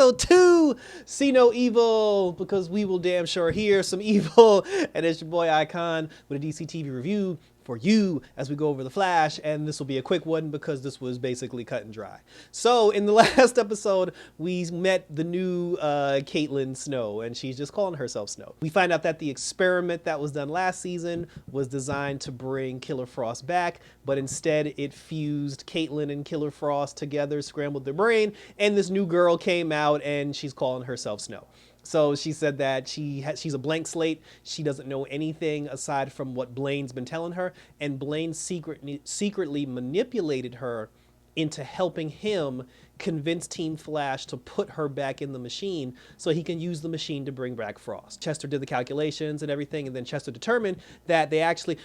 episode 2, See No Evil, because we will damn sure hear some evil. And it's your boy Icon with a DC TV review for you as we go over The Flash, and this will be a quick one because this was basically cut and dry. So in the last episode, we met the new Caitlin Snow, and she's just calling herself Snow. We find out that the experiment that was done last season was designed to bring Killer Frost back, but instead it fused Caitlin and Killer Frost together, scrambled their brain, and this new girl came out and she's calling herself Snow. So she said that she's a blank slate. She doesn't know anything aside from what Blaine's been telling her, and Blaine secretly manipulated her into helping him convince Team Flash to put her back in the machine so he can use the machine to bring back Frost. Chester did the calculations and everything, and then Chester determined that they actually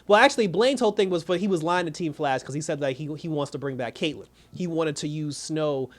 Blaine's whole thing was he was lying to Team Flash because he said that he wants to bring back Caitlin. He wanted to use Snow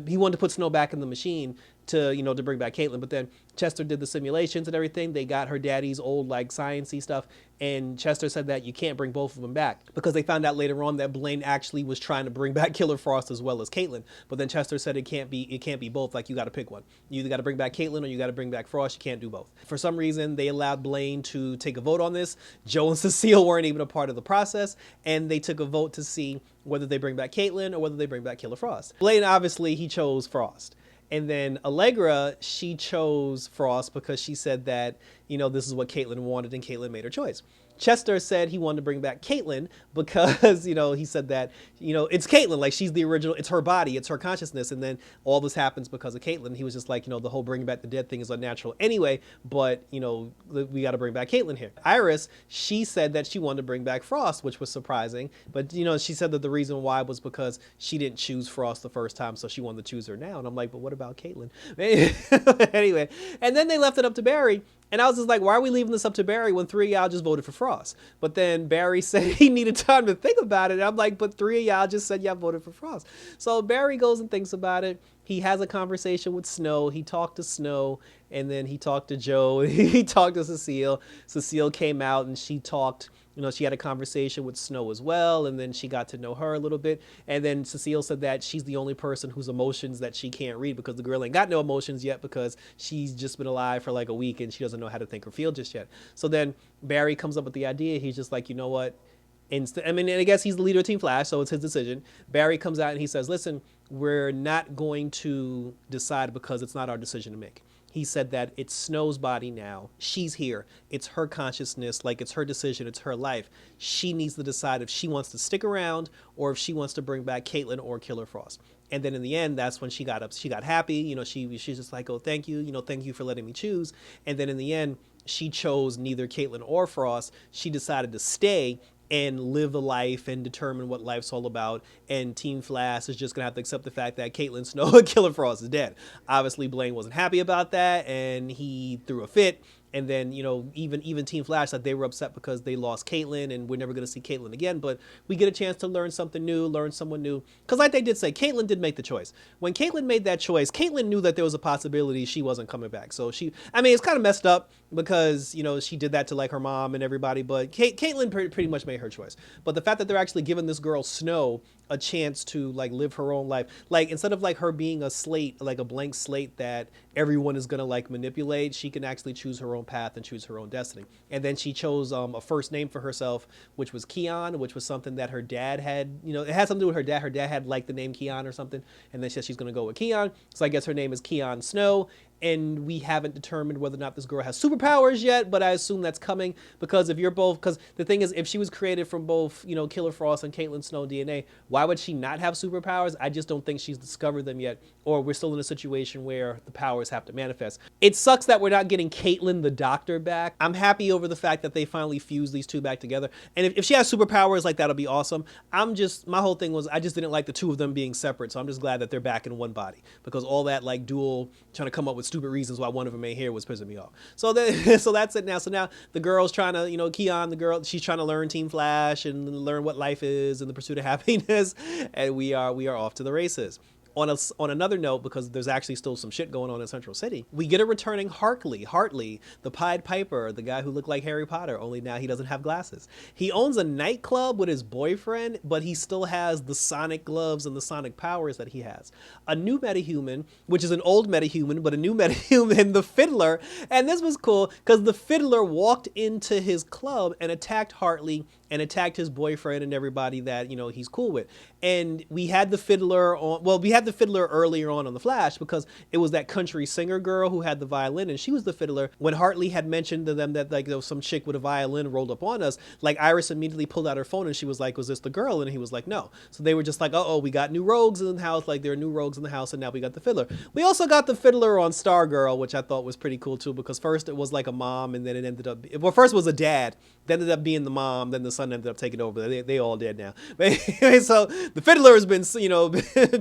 he wanted to put Snow back in the machine to bring back Caitlin, but then Chester did the simulations and everything. They got her daddy's old like sciencey stuff, and Chester said that you can't bring both of them back because they found out later on that Blaine actually was trying to bring back Killer Frost as well as Caitlin. But then Chester said it can't be both. Like, you got to pick one. You either got to bring back Caitlin or you got to bring back Frost. You can't do both. For some reason, they allowed Blaine to take a vote on this. Joe and Cecile weren't even a part of the process, and they took a vote to see whether they bring back Caitlin or whether they bring back Killer Frost. Blaine, obviously, he chose Frost. And then Allegra, she chose Frost because she said that, this is what Caitlin wanted, and Caitlin made her choice. Chester said he wanted to bring back Caitlin because, he said that, it's Caitlin, like she's the original, it's her body, it's her consciousness. And then all this happens because of Caitlin. He was just like, the whole bringing back the dead thing is unnatural anyway, but, we got to bring back Caitlin here. Iris, she said that she wanted to bring back Frost, which was surprising. But, she said that the reason why was because she didn't choose Frost the first time, so she wanted to choose her now. And I'm like, but what about Caitlin? Anyway, and then they left it up to Barry. And I was just like, why are we leaving this up to Barry when 3 of y'all just voted for Frost? But then Barry said he needed time to think about it. And I'm like, but 3 of y'all just said y'all voted for Frost. So Barry goes and thinks about it. He has a conversation with Snow. He talked to Snow, and then he talked to Joe. He talked to Cecile. Cecile came out and she talked. She had a conversation with Snow as well, and then she got to know her a little bit. And then Cecile said that she's the only person whose emotions that she can't read because the girl ain't got no emotions yet because she's just been alive for like a week and she doesn't know how to think or feel just yet. So then Barry comes up with the idea. He's just like, you know what? And I guess he's the leader of Team Flash, so it's his decision. Barry comes out and he says, listen, we're not going to decide because it's not our decision to make. He said that it's Snow's body now. She's here. It's her consciousness. Like, it's her decision. It's her life. She needs to decide if she wants to stick around or if she wants to bring back Caitlin or Killer Frost. And then in the end, that's when she got up. She got happy. She's just like, oh, thank you. Thank you for letting me choose. And then in the end, she chose neither Caitlin or Frost. She decided to stay and live a life and determine what life's all about. And Team Flash is just going to have to accept the fact that Caitlin Snow and Killer Frost is dead. Obviously, Blaine wasn't happy about that, and he threw a fit. And then, even Team Flash, like, they were upset because they lost Caitlin and we're never going to see Caitlin again. But we get a chance to learn something new, learn someone new. Because like they did say, Caitlin did make the choice. When Caitlin made that choice, Caitlin knew that there was a possibility she wasn't coming back. So it's kind of messed up because, she did that to like her mom and everybody. But Caitlin pretty much made her choice. But the fact that they're actually giving this girl Snow a chance to like live her own life, like instead of like her being a slate, like a blank slate that everyone is going to like manipulate, she can actually choose her own path and choose her own destiny. And then she chose a first name for herself, which was Keon, which was something that her dad had, it had something to do with her dad. Her dad had like the name Keon or something, and then she said she's going to go with Keon. So I guess her name is Keon Snow. And we haven't determined whether or not this girl has superpowers yet, but I assume that's coming because because the thing is, if she was created from both, Killer Frost and Caitlin Snow DNA, why would she not have superpowers? I just don't think she's discovered them yet, or we're still in a situation where the powers have to manifest. It sucks that we're not getting Caitlin the Doctor back. I'm happy over the fact that they finally fused these two back together. And if she has superpowers, like, that'll be awesome. My whole thing was, I just didn't like the two of them being separate, so I'm just glad that they're back in one body, because all that like dual trying to come up with stupid reasons why one of them ain't here was pissing me off. So that's it now. So now the girl's trying to, Keon, the girl, she's trying to learn Team Flash and learn what life is in the pursuit of happiness. And we are off to the races. On another note, because there's actually still some shit going on in Central City, we get a returning Hartley, the Pied Piper, the guy who looked like Harry Potter, only now he doesn't have glasses. He owns a nightclub with his boyfriend, but he still has the sonic gloves and the sonic powers that he has. A new metahuman, which is an old metahuman, but a new metahuman, the Fiddler. And this was cool because the Fiddler walked into his club and attacked Hartley and attacked his boyfriend and everybody that, he's cool with. And we had the Fiddler earlier on The Flash because it was that country singer girl who had the violin, and she was the Fiddler. When Hartley had mentioned to them that, like, there was some chick with a violin rolled up on us, like, Iris immediately pulled out her phone and she was like, was this the girl? And he was like, no. So they were just like, uh-oh, we got new rogues in the house. Like, there are new rogues in the house, and now we got the Fiddler. We also got the Fiddler on Stargirl, which I thought was pretty cool too, because first it was like a mom, and then it ended up, well, first it was a dad, then ended up being the mom, then the son ended up taking over. They all dead now. But anyway, so the Fiddler has been,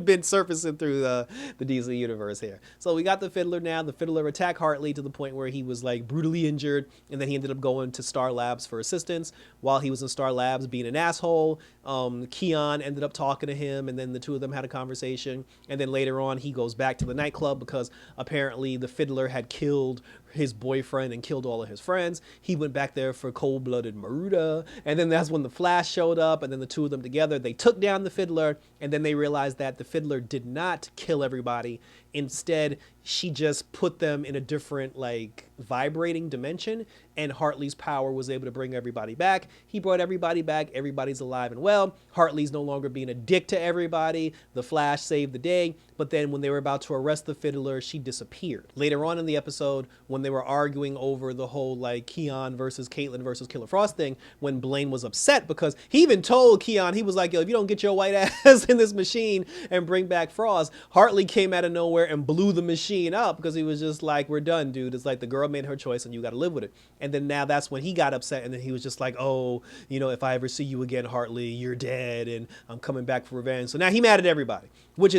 been surfacing through the DC universe here. So we got the Fiddler now. The Fiddler attacked Hartley to the point where he was like brutally injured, and then he ended up going to Star Labs for assistance. While he was in Star Labs being an asshole, Keon ended up talking to him, and then the two of them had a conversation. And then later on, he goes back to the nightclub because apparently the Fiddler had killed his boyfriend and killed all of his friends. He went back there for cold-blooded murder, and then that's when the Flash showed up, and then the two of them together, they took down the Fiddler, and then they realized that the Fiddler did not kill everybody. Instead, she just put them in a different, like, vibrating dimension, and Hartley's power was able to bring everybody back. He brought everybody back. Everybody's alive and well. Hartley's no longer being a dick to everybody. The Flash saved the day, but then when they were about to arrest the Fiddler, she disappeared. Later on in the episode, when they were arguing over the whole, like, Keon versus Caitlin versus Killer Frost thing, when Blaine was upset because he even told Keon, he was like, yo, if you don't get your white ass in this machine and bring back Frost, Hartley came out of nowhere and blew the machine up because he was just like, we're done, dude. It's like the girl made her choice and you got to live with it. And then now that's when he got upset, and then he was just like, oh, if I ever see you again, Hartley, you're dead and I'm coming back for revenge. So now he mad at everybody, which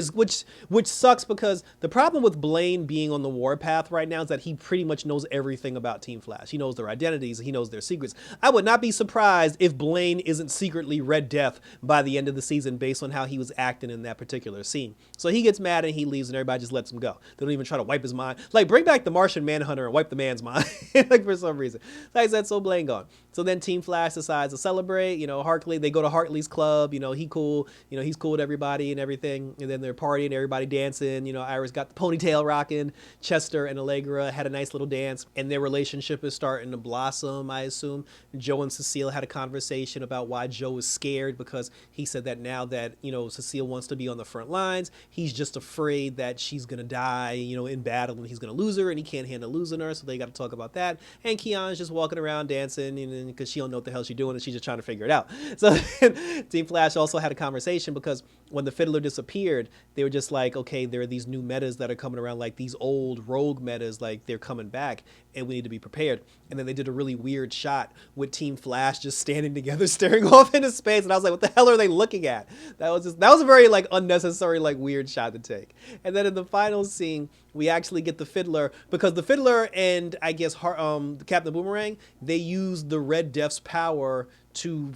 sucks because the problem with Blaine being on the warpath right now is that he pretty much knows everything about Team Flash. He knows their identities. He knows their secrets. I would not be surprised if Blaine isn't secretly Red Death by the end of the season based on how he was acting in that particular scene. So he gets mad and he leaves and everybody just lets him go. They don't even try to wipe his mind. Like, bring back the Martian Manhunter and wipe the man's mind. Like, for some reason. Like I said, so Blaine gone. So then Team Flash decides to celebrate. Hartley, they go to Hartley's club. He cool. He's cool with everybody and everything. And then they're partying, everybody dancing. Iris got the ponytail rocking. Chester and Allegra had a nice little dance. And their relationship is starting to blossom, I assume. Joe and Cecile had a conversation about why Joe is scared, because he said that now that, Cecile wants to be on the front lines, he's just afraid that she's going to die, in battle, and he's going to lose her, and he can't handle losing her. So they got to talk about that. And Keon's just walking around dancing, because she don't know what the hell she's doing, and she's just trying to figure it out. So Team Flash also had a conversation because when the Fiddler disappeared, they were just like, okay, there are these new metas that are coming around, like these old rogue metas, like they're coming back, and we need to be prepared. And then they did a really weird shot with Team Flash just standing together, staring off into space, and I was like, what the hell are they looking at? That was a very, like, unnecessary, like, weird shot to take. And then in the final scene, we actually get the Fiddler, because the Fiddler and I guess Captain Boomerang, they used the Red Death's power to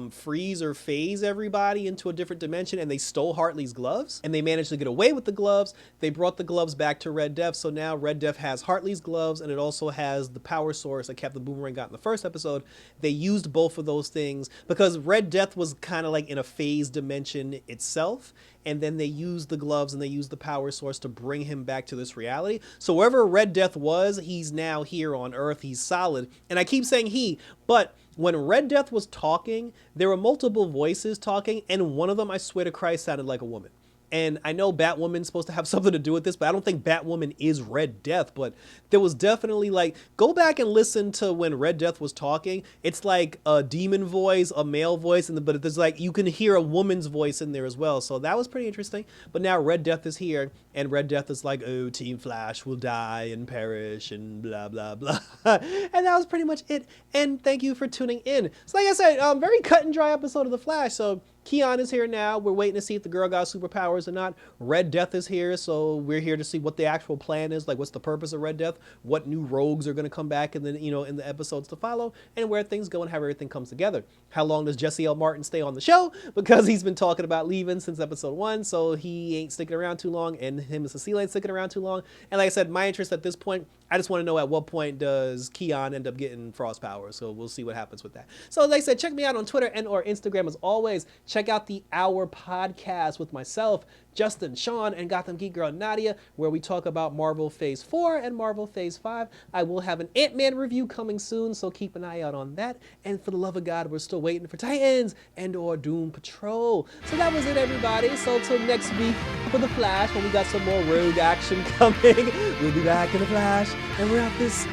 freeze or phase everybody into a different dimension, and they stole Hartley's gloves, and they managed to get away with the gloves. They brought the gloves back to Red Death, so now Red Death has Hartley's gloves, and it also has the power source that Captain Boomerang got in the first episode. They used both of those things because Red Death was kind of like in a phase dimension itself, and then they used the gloves and they used the power source to bring him back to this reality. So wherever Red Death was, he's now here on Earth. He's solid. And I keep saying he, but when Red Death was talking, there were multiple voices talking, and one of them, I swear to Christ, sounded like a woman. And I know Batwoman's supposed to have something to do with this, but I don't think Batwoman is Red Death. But there was definitely, like, go back and listen to when Red Death was talking. It's like a demon voice, a male voice, but there's like, you can hear a woman's voice in there as well. So that was pretty interesting. But now Red Death is here, and Red Death is like, oh, Team Flash will die and perish and blah, blah, blah. And that was pretty much it. And thank you for tuning in. So like I said, very cut and dry episode of The Flash. So Keon is here now. We're waiting to see if the girl got superpowers or not. Red Death is here, so we're here to see what the actual plan is. Like, what's the purpose of Red Death? What new rogues are going to come back in the in the episodes to follow, and where things go and how everything comes together. How long does Jesse L. Martin stay on the show? Because he's been talking about leaving since episode 1, so he ain't sticking around too long, and him and Cecile ain't sticking around too long. And like I said, my interest at this point, I just want to know at what point does Keon end up getting frost powers. So we'll see what happens with that. So like I said, check me out on Twitter and or Instagram as always. Check out the Hour podcast with myself, Justin, Sean, and Gotham Geek Girl Nadia, where we talk about Marvel Phase 4 and Marvel Phase 5. I will have an Ant-Man review coming soon, so keep an eye out on that. And for the love of God, we're still waiting for Titans and or Doom Patrol. So that was it, everybody. So till next week for The Flash, when we got some more rogue action coming, we'll be back in The Flash, and we're out this